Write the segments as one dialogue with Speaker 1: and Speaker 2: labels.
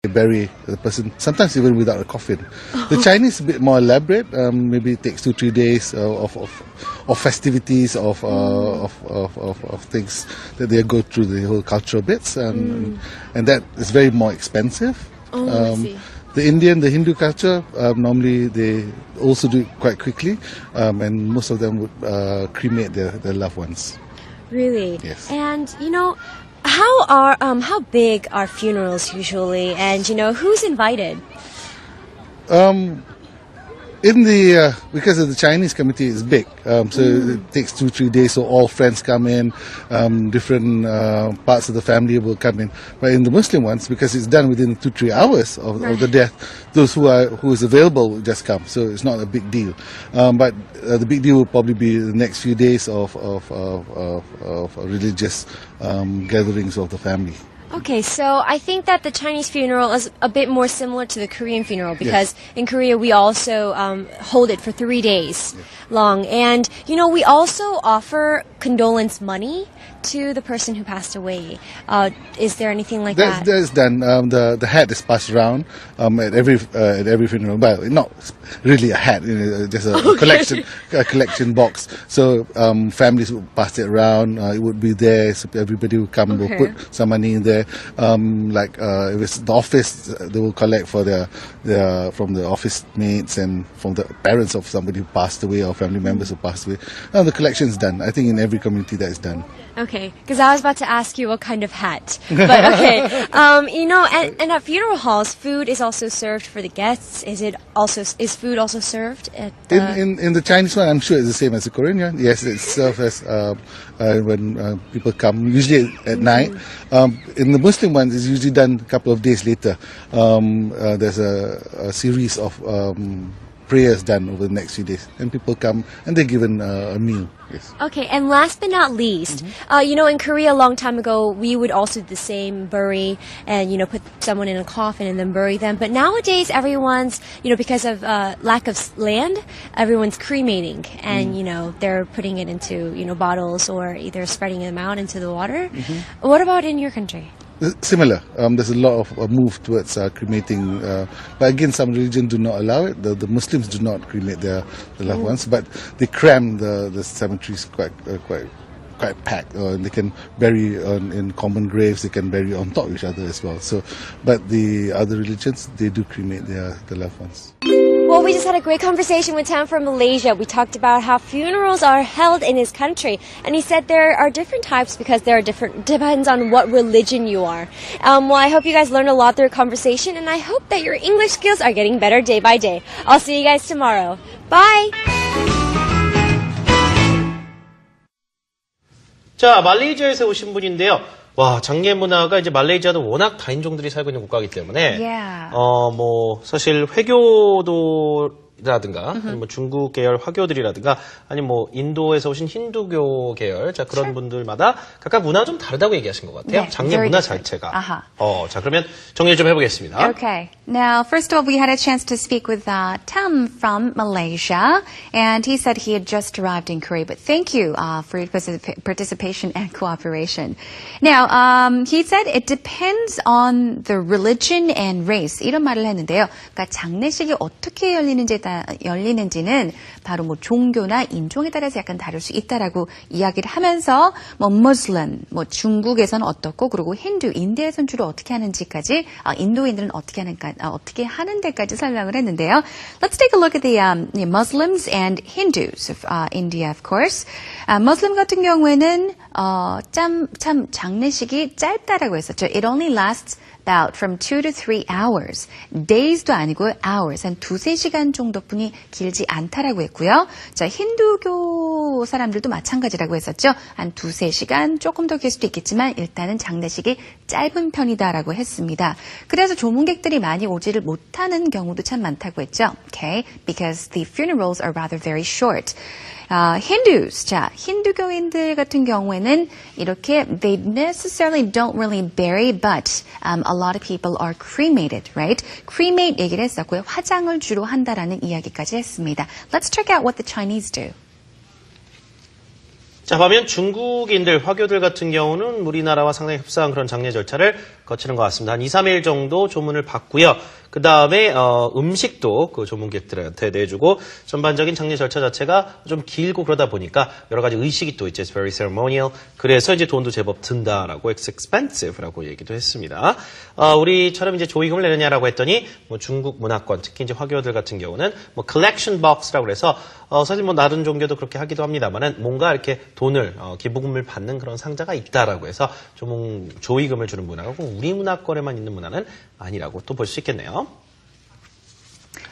Speaker 1: They bury the person, sometimes even without a coffin. The Chinese is a bit more elaborate. Maybe it takes 2-3 days of festivities, of things that they go through the whole cultural bits, and that is very more expensive.
Speaker 2: I see.
Speaker 1: The Indian, the Hindu culture, normally they also do it quite quickly, and most of them would cremate their loved ones.
Speaker 2: Really?
Speaker 1: Yes.
Speaker 2: And, how big are funerals usually? And, who's invited?
Speaker 1: Because of the Chinese committee is big, so it takes 2-3 days, so all friends come in, different parts of the family will come in. But in the Muslim ones, because it's done within 2-3 hours of the death, those who is available will just come, so it's not a big deal. But the big deal will probably be the next few days of religious gatherings of the family.
Speaker 2: Okay, so I think that the Chinese funeral is a bit more similar to the Korean funeral because in Korea we also hold it for 3 days long. And, we also offer condolence money to the person who passed away. Is there anything like that?
Speaker 1: That's done. The hat is passed around at every funeral. Well, not really a hat, just a collection box. So families would pass it around. It would be there. So everybody would come and will put some money in there. If it's the office, they will collect for from the office mates and from the parents of somebody who passed away or family members who passed away. The collection is done. I think in every community that is done.
Speaker 2: Okay, because I was about to ask you what kind of hat. But okay, and at funeral halls, food is also served for the guests. Is food also served at
Speaker 1: in the Chinese one? I'm sure it's the same as the Korean one. Yes, it's served as when people come, usually at night. In the Muslim ones, it's usually done a couple of days later. There's a series of prayers done over the next few days, and people come and they're given a meal. Yes.
Speaker 2: Okay, and last but not least, in Korea a long time ago, we would also do the same, bury and, put someone in a coffin and then bury them. But nowadays, everyone's, because of lack of land, everyone's cremating and, they're putting it into, bottles or either spreading them out into the water. What about in your country?
Speaker 1: Similar. There's a lot of move towards cremating, but again, some religions do not allow it. The Muslims do not cremate their loved ones, but they cram the cemeteries quite packed. They can bury in common graves. They can bury on top of each other as well. So, but the other religions, they do cremate their loved ones.
Speaker 2: Well, we just had a great conversation with Tam from Malaysia. We talked about how funerals are held in his country. And he said there are different types because there are depends on what religion you are. Well, I hope you guys learned a lot through our conversation, and I hope that your English skills are getting better day by day. I'll see you guys tomorrow. Bye!
Speaker 3: 자, 말레이시아에서 오신 분인데요. 와, 장례 문화가 이제 말레이시아도 워낙 다인종들이 살고 있는 국가이기 때문에, 사실 회교도라든가, 아니면 중국 계열 화교들이라든가, 아니면 인도에서 오신 힌두교 계열, 자, 그런 분들마다 각각 문화가 좀 다르다고 얘기하신 것 같아요.
Speaker 4: 네,
Speaker 3: 장례 문화 자체가. 자, 그러면 정리를 좀 해보겠습니다.
Speaker 4: Okay. Now, first of all, we had a chance to speak with Tam from Malaysia, and he said he had just arrived in Korea, but thank you for your participation and cooperation. Now, he said it depends on the religion and race. 이런 말을 했는데요. 그러니까 장례식이 어떻게 열리는지는 바로 종교나 인종에 따라서 약간 다를 수 있다라고 이야기를 하면서 Muslim, 중국에서는 어떻고 그리고 힌두, 인디아에서는 주로 어떻게 하는지까지 인도인들은 어떻게 하는데까지 설명을 했는데요. Let's take a look at the Muslims and Hindus of India, of course. Muslim 같은 경우에는 참 장례식이 짧다라고 했었죠. It only lasts about from 2 to 3 hours. Days도 아니고 hours. 한 2-3시간 정도뿐이 길지 않다라고 했고요. 자, 힌두교 사람들도 마찬가지라고 했었죠. 한 2-3시간 조금 더 길 수도 있겠지만 일단은 장례식이 짧은 편이다라고 했습니다. 그래서 조문객들이 많이 오지를 못하는 경우도 참 많다고 했죠. Okay, because the funerals are rather very short. Hindus. 자, 힌두교인들 같은 경우에는 이렇게 they necessarily don't really bury, but a lot of people are cremated, right? Cremate 얘기를 했었고요. 화장을 주로 한다라는 이야기까지 했습니다. Let's check out what the Chinese do.
Speaker 3: 자, 반면 중국인들, 화교들 같은 경우는 우리나라와 상당히 흡사한 그런 장례 절차를 거치는 것 같습니다. 한 2, 3일 정도 조문을 받고요. 그 다음에 음식도 그 조문객들한테 내주고 전반적인 장례 절차 자체가 좀 길고 그러다 보니까 여러 가지 의식이 또 있죠. It's very ceremonial. 그래서 이제 돈도 제법 든다라고 It's expensive라고 얘기도 했습니다. 우리처럼 이제 조의금을 내느냐라고 했더니 뭐 중국 문화권 특히 이제 화교들 같은 경우는 뭐 collection box라고 그래서 사실 뭐 다른 종교도 그렇게 하기도 합니다만은 뭔가 이렇게 돈을 기부금을 받는 그런 상자가 있다라고 해서 조의금을 주는 문화가 우리 문화권에만 있는 문화는 아니라고 또 볼 수 있겠네요.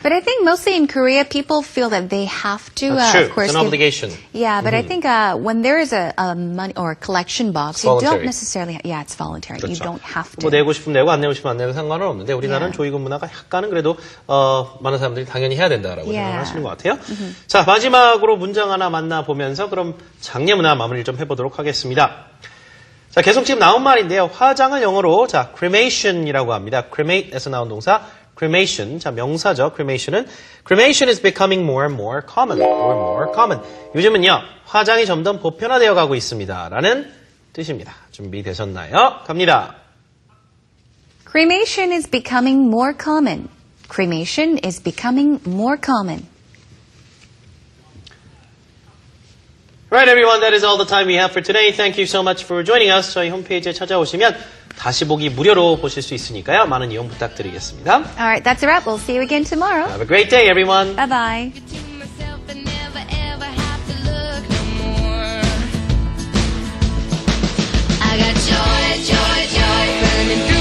Speaker 4: But I think mostly in Korea, people feel that they have to,
Speaker 3: That's true.
Speaker 4: of course,
Speaker 3: It's an obligation.
Speaker 4: Yeah, but I think when there is a money or a collection box, you don't necessarily. Yeah, it's voluntary.
Speaker 3: 그렇죠.
Speaker 4: You don't have to.
Speaker 3: 뭐 내고 싶으면 내고 안 내고 싶으면 안 내도 상관은 없는데 우리나라는
Speaker 4: Yeah.
Speaker 3: 조의금 문화가 약간은 그래도 많은 사람들이 당연히 해야 된다라고
Speaker 4: Yeah.
Speaker 3: 생각하시는 것 같아요. 자, 마지막으로 문장 하나 만나보면서 그럼 장례 문화 마무리를 좀 해보도록 하겠습니다. 자, 계속 지금 나온 말인데요. 화장을 영어로 자 cremation이라고 합니다. cremate에서 나온 동사 cremation. 자, 명사죠. cremation is becoming more and more common. or more common. 요즘은요. 화장이 점점 보편화되어 가고 있습니다. 라는 뜻입니다. 준비되셨나요? 갑니다.
Speaker 4: Cremation is becoming more common. Cremation is becoming more common.
Speaker 3: Right, everyone. That is all the time we have for today. Thank you so much for joining us. 저희 홈페이지에 찾아오시면 다시 보기 무료로 보실 수 있으니까요. 많은 이용 부탁드리겠습니다.
Speaker 4: All right, that's a wrap. We'll see you again tomorrow.
Speaker 3: Have a great day, everyone.
Speaker 4: Bye bye.
Speaker 5: I got joy, joy, joy burning through